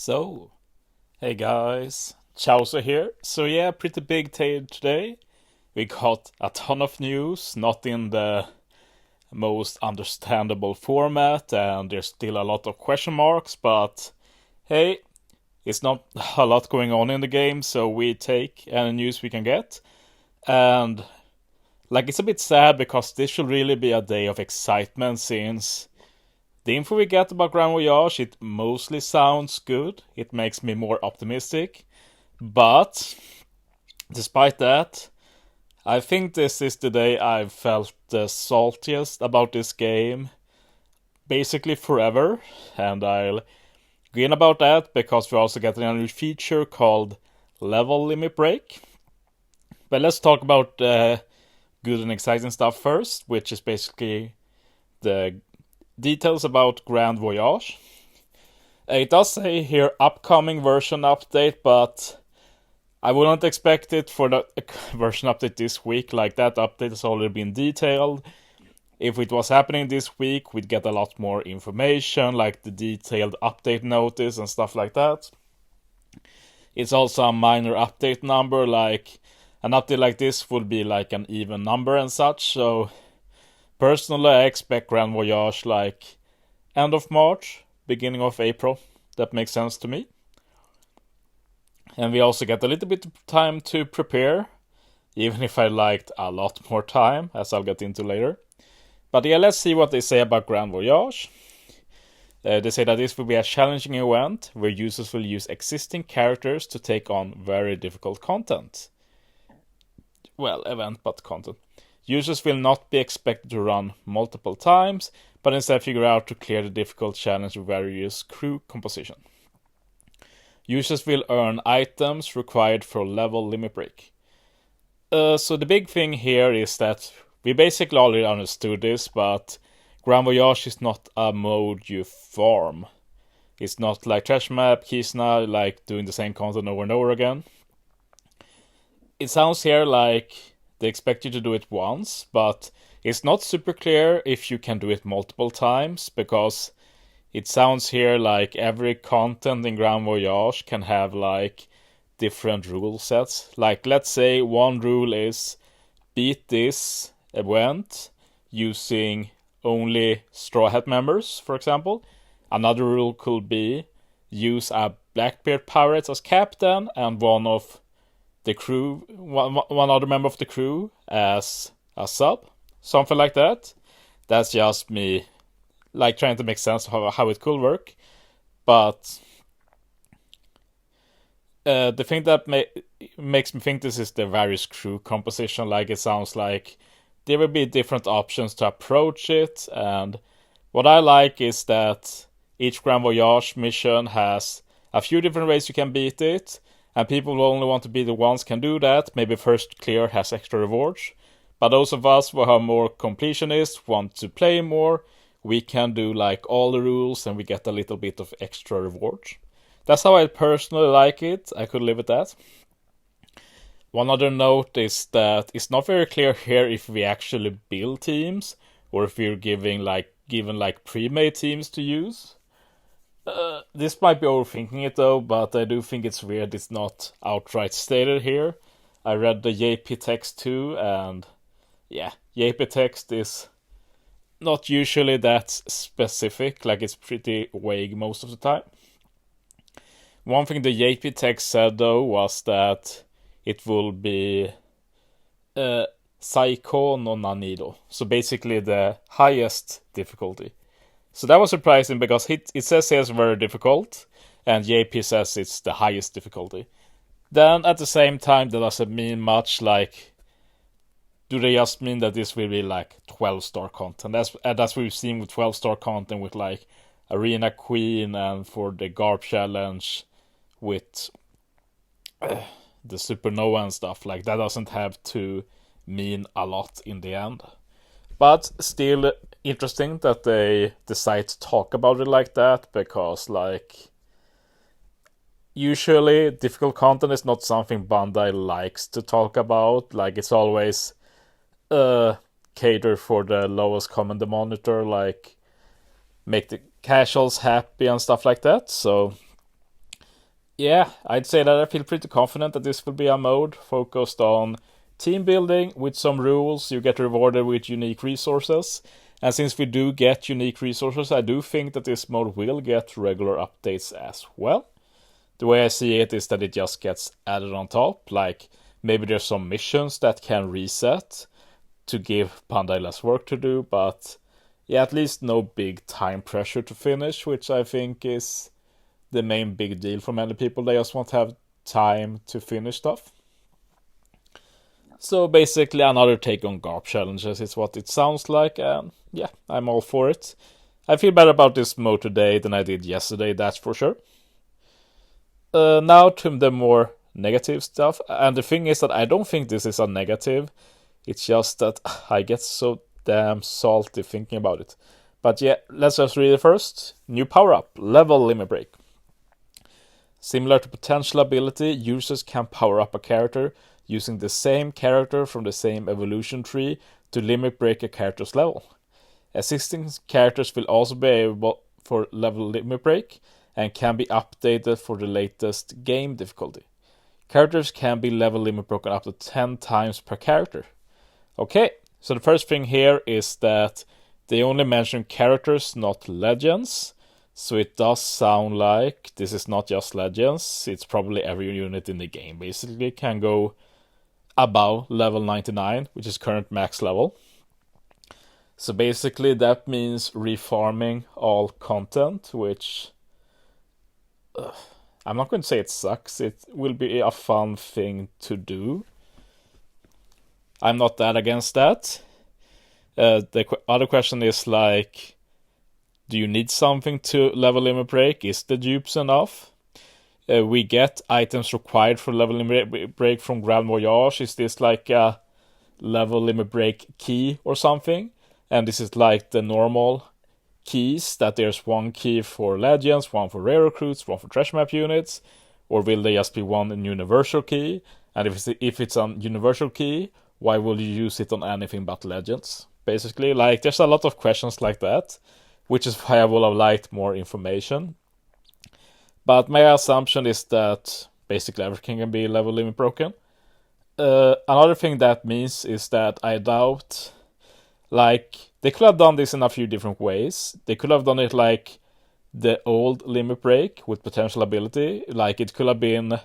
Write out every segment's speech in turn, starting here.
So, hey guys, Chauzu here. So yeah, pretty big day today. We got a ton of news, not in the most understandable format, and there's still a lot of question marks, but hey, it's not a lot going on in the game, so we take any news we can get. And it's a bit sad because this should really be a day of excitement since the info we get about Grand Voyage, it mostly sounds good. It makes me more optimistic. But despite that, I think this is the day I've felt the saltiest about this game basically forever. And I'll go in about that because we're also getting a new feature called Level Limit Break. But let's talk about good and exciting stuff first, which is basically the details about Grand Voyage. It does say here upcoming version update, but I wouldn't expect it for the version update this week. Like, that update has already been detailed. If it was happening this week, we'd get a lot more information, like the detailed update notice and stuff like that. It's also a minor update number, like an update like this would be like an even number and such. So personally, I expect Grand Voyage like end of March, beginning of April. That makes sense to me. And we also get a little bit of time to prepare, even if I liked a lot more time, as I'll get into later. But yeah, let's see what they say about Grand Voyage. They say that this will be a challenging event where users will use existing characters to take on very difficult content. Well, event, but content. Users will not be expected to run multiple times, but instead figure out to clear the difficult challenge with various crew composition. Users will earn items required for level limit break. So the big thing here is that we basically already understood this, but Grand Voyage is not a mode you farm. It's not like Treasure Map, Kisna, like doing the same content over and over again. It sounds here like they expect you to do it once, but it's not super clear if you can do it multiple times, because it sounds here like every content in Grand Voyage can have like different rule sets. Like, let's say one rule is beat this event using only Straw Hat members, for example. Another rule could be use a Blackbeard pirate as captain and one of the crew, one other member of the crew as a sub, something like that. That's just me, like, trying to make sense of how it could work. But the thing that makes me think this is the various crew composition. Like, it sounds like there will be different options to approach it, and what I like is that each Grand Voyage mission has a few different ways you can beat it, and people who only want to be the ones can do that. Maybe first clear has extra rewards, but those of us who are more completionists, want to play more, we can do like all the rules and we get a little bit of extra rewards. That's how I personally like it. I could live with that. One other note is that it's not very clear here if we actually build teams or if we're given pre-made teams to use. This might be overthinking it though, but I do think it's weird it's not outright stated here. I read the JP text too, and yeah, JP text is not usually that specific, like it's pretty vague most of the time. One thing the JP text said though was that it will be Saiko no Nanido, so basically the highest difficulty. So that was surprising because it says here it's very difficult, and JP says it's the highest difficulty. Then at the same time, that doesn't mean much. Like, do they just mean that this will be like 12-star content? That's what we've seen with 12-star content with like Arena Queen and for the Garp Challenge with the Supernova and stuff. Like, that doesn't have to mean a lot in the end. But still interesting that they decide to talk about it like that, because like usually difficult content is not something Bandai likes to talk about. Like, it's always cater for the lowest common denominator, like make the casuals happy and stuff like that. So Yeah, I'd say that I feel pretty confident that this will be a mode focused on team building with some rules. You get rewarded with unique resources. And since we do get unique resources, I do think that this mode will get regular updates as well. The way I see it is that it just gets added on top. Like maybe there's some missions that can reset to give Bandai less work to do, but yeah, at least no big time pressure to finish, which I think is the main big deal for many people. They just want to have time to finish stuff. So basically, another take on GARP challenges is what it sounds like, and yeah, I'm all for it. I feel better about this mode today than I did yesterday, that's for sure. Now to the more negative stuff, and the thing is that I don't think this is a negative. It's just that I get so damn salty thinking about it. But yeah, let's just read it first. New power up, level limit break. Similar to potential ability, users can power up a character using the same character from the same evolution tree to limit break a character's level. Existing characters will also be able for level limit break and can be updated for the latest game difficulty. Characters can be level limit broken up to 10 times per character. Okay, so the first thing here is that they only mention characters, not legends. So it does sound like this is not just legends, it's probably every unit in the game basically can go above level 99, which is current max level. So basically that means refarming all content, which I'm not going to say it sucks, it will be a fun thing to do. I'm not that against that. The other question is like, do you need something to level limit break? Is the dupes enough? We get items required for level limit break from Grand Voyage. Is this like a level limit break key or something? And this is like the normal keys, that there's one key for legends, one for rare recruits, one for treasure map units, or will they just be one universal key? And if it's a universal key, why will you use it on anything but legends? Basically, like there's a lot of questions like that, which is why I would have liked more information. But my assumption is that basically everything can be level limit broken. Another thing that means is that I doubt, like, they could have done this in a few different ways. They could have done it like the old limit break with potential ability. Like, it could have been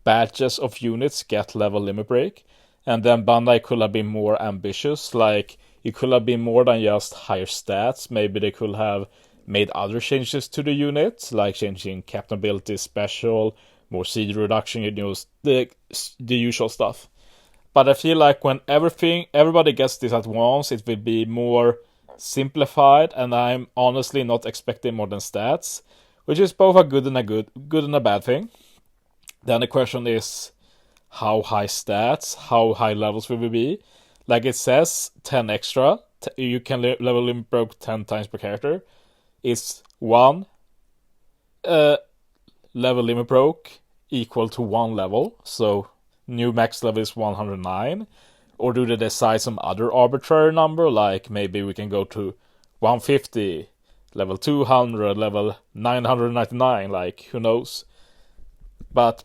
badges of units get level limit break. And then Bandai could have been more ambitious. Like, it could have been more than just higher stats. Maybe they could have made other changes to the unit, like changing captain ability, special, more CD reduction, the usual stuff. But I feel like when everybody gets this at once, it will be more simplified, and I'm honestly not expecting more than stats, which is both a good and a bad thing. Then the question is, how high stats, how high levels will we be? Like it says, 10 extra. You can level limit broke 10 times per character. Is 1 level limit broke equal to 1 level? So new max level is 109. Or do they decide some other arbitrary number? Like maybe we can go to 150, level 200, level 999. Like who knows? But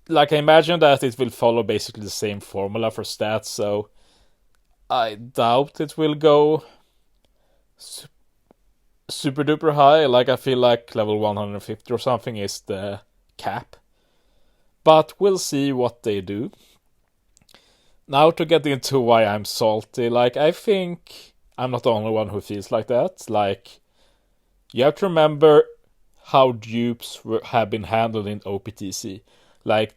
like I imagine that it will follow basically the same formula for stats. So I doubt it will go super duper high. Like I feel like level 150 or something is the cap. But we'll see what they do. Now to get into why I'm salty, like I think I'm not the only one who feels like that. Like you have to remember how dupes have been handled in OPTC. Like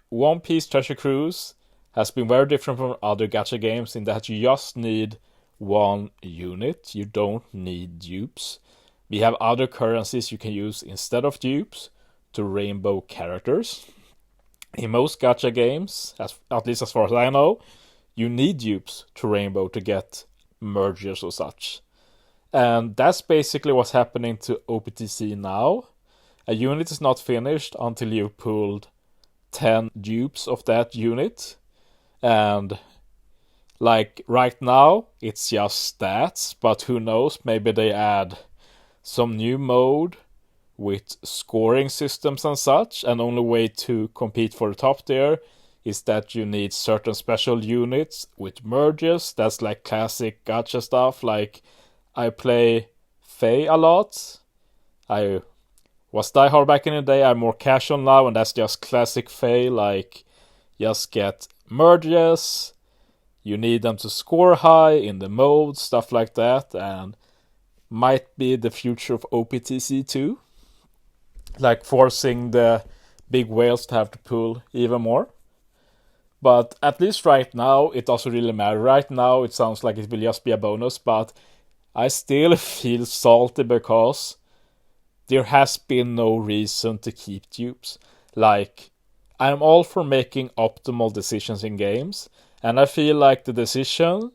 One Piece Treasure Cruise has been very different from other gacha games in that you just need one unit. You don't need dupes. We have other currencies you can use instead of dupes to rainbow characters. In most gacha games, at least as far as I know, you need dupes to rainbow to get mergers or such. And that's basically what's happening to OPTC now. A unit is not finished until you've pulled 10 dupes of that unit. And like right now, it's just stats, but who knows, maybe they add some new mode with scoring systems and such, and only way to compete for the top there is that you need certain special units with merges. That's like classic gacha stuff. Like, I play Fae a lot. I was diehard back in the day. I'm more casual now, and that's just classic Fae. Like, just get merges. You need them to score high in the mode, stuff like that, and might be the future of OPTC too. Like, forcing the big whales to have to pull even more. But at least right now, it doesn't really matter. Right now, it sounds like it will just be a bonus, but I still feel salty because there has been no reason to keep dupes. Like, I'm all for making optimal decisions in games, and I feel like the decision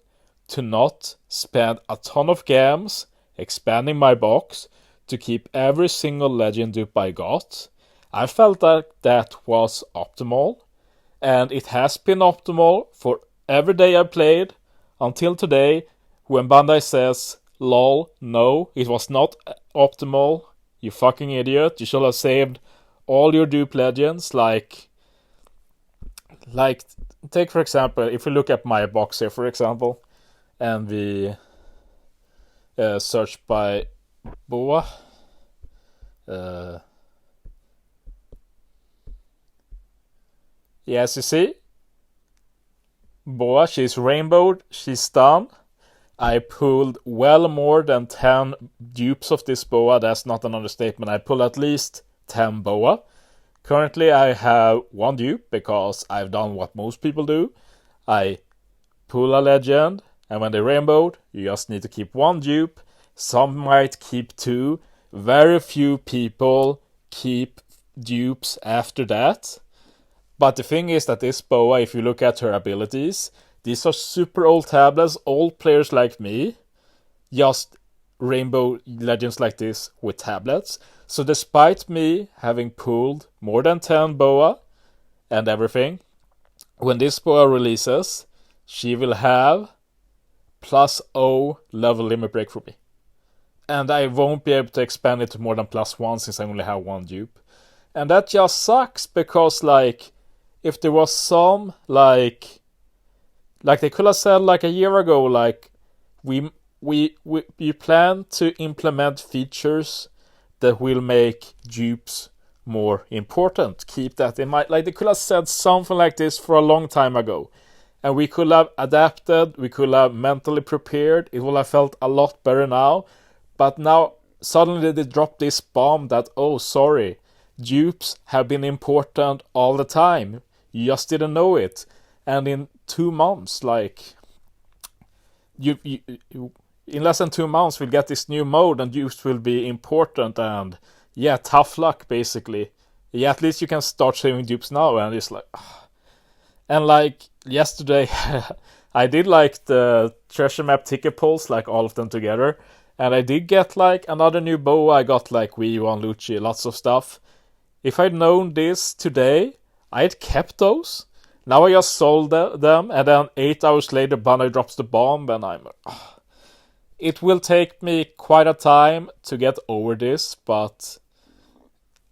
to not spend a ton of games expanding my box to keep every single legend dupe I got, I felt that that was optimal. And it has been optimal for every day I played until today, when Bandai says, lol, no, it was not optimal, you fucking idiot, you should have saved all your dupe legends. Like, take for example, if we look at my box here, for example, and we search by Boa. As you see, Boa, she's rainbowed, she's done. I pulled well more than 10 dupes of this Boa. That's not an understatement. I pulled at least 10 Boa. Currently, I have one dupe because I've done what most people do. I pull a legend, and when they rainbowed, you just need to keep one dupe. Some might keep two. Very few people keep dupes after that. But the thing is that this Boa, if you look at her abilities, these are super old tablets. Old players like me just rainbow legends like this with tablets. So despite me having pulled more than 10 Boa and everything, when this Boa releases, she will have +0 level limit break for me. And I won't be able to expand it to more than +1 since I only have one dupe. And that just sucks because, like, if there was some, like they could have said like a year ago, like, we plan to implement features that will make dupes more important. Keep that in mind. Like, they could have said something like this for a long time ago. And we could have adapted, we could have mentally prepared, it would have felt a lot better now. But now, suddenly they dropped this bomb that, oh, sorry, dupes have been important all the time. You just didn't know it. And in 2 months, like, you in less than 2 months, we'll get this new mode and dupes will be important. And yeah, tough luck, basically. Yeah, at least you can start saving dupes now. And it's like, and like yesterday, I did like the treasure map ticket pulls, like all of them together. And I did get like another new Boa. I got like Wii U and Lucci, lots of stuff. If I'd known this today, I'd kept those. Now I just sold them, and then 8 hours later, Bandai drops the bomb, and it will take me quite a time to get over this, but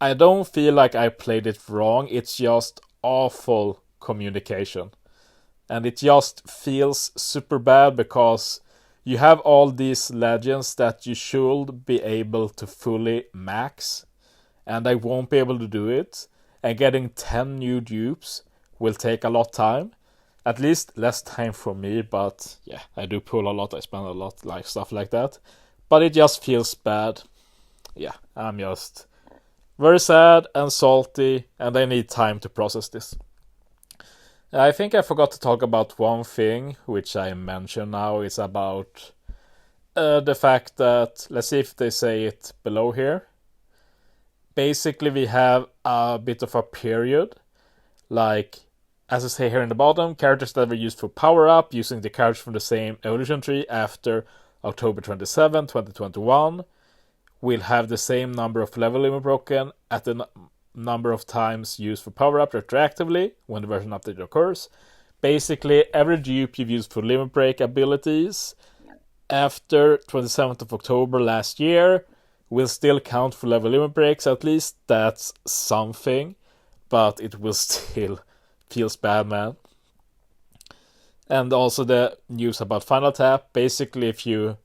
I don't feel like I played it wrong. It's just awful communication. And it just feels super bad because you have all these legends that you should be able to fully max, and I won't be able to do it. And getting 10 new dupes will take a lot of time. At least less time for me, but yeah, I do pull a lot, I spend a lot, like stuff like that. But it just feels bad. Yeah, I'm just very sad and salty, and I need time to process this. I think I forgot to talk about one thing, which I mentioned now, is about the fact that, let's see if they say it below here. Basically, we have a bit of a period, like, as I say here in the bottom, characters that were used for power-up, using the characters from the same evolution tree after October 27, 2021, will have the same number of level limit broken at the number of times used for power-up retroactively when the version update occurs. Basically, every dupe you've used for limit break abilities after 27th of October last year will still count for level limit breaks. At least that's something, but it will still feels bad, man. And also the news about final tap. Basically, if you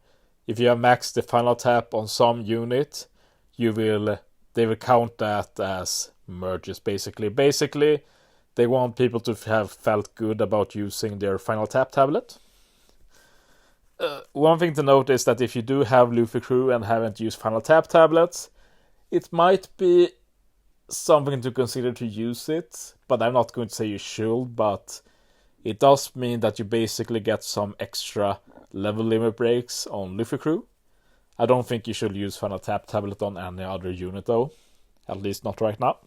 have maxed the final tap on some unit, they will count that as merges. Basically, they want people to have felt good about using their final tap tablet. One thing to note is that if you do have Luffy crew and haven't used final tap tablets, it might be something to consider to use it, but I'm not going to say you should, but it does mean that you basically get some extra level limit breaks on Luffy crew. I don't think you should use final tap tablet on any other unit though, at least not right now.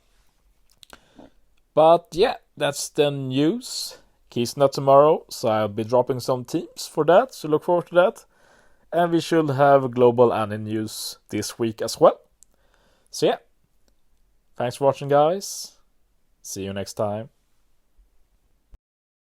But yeah, that's the news. Keysnet tomorrow, so I'll be dropping some teams for that, so look forward to that. And we should have global anime news this week as well. So yeah, thanks for watching, guys. See you next time.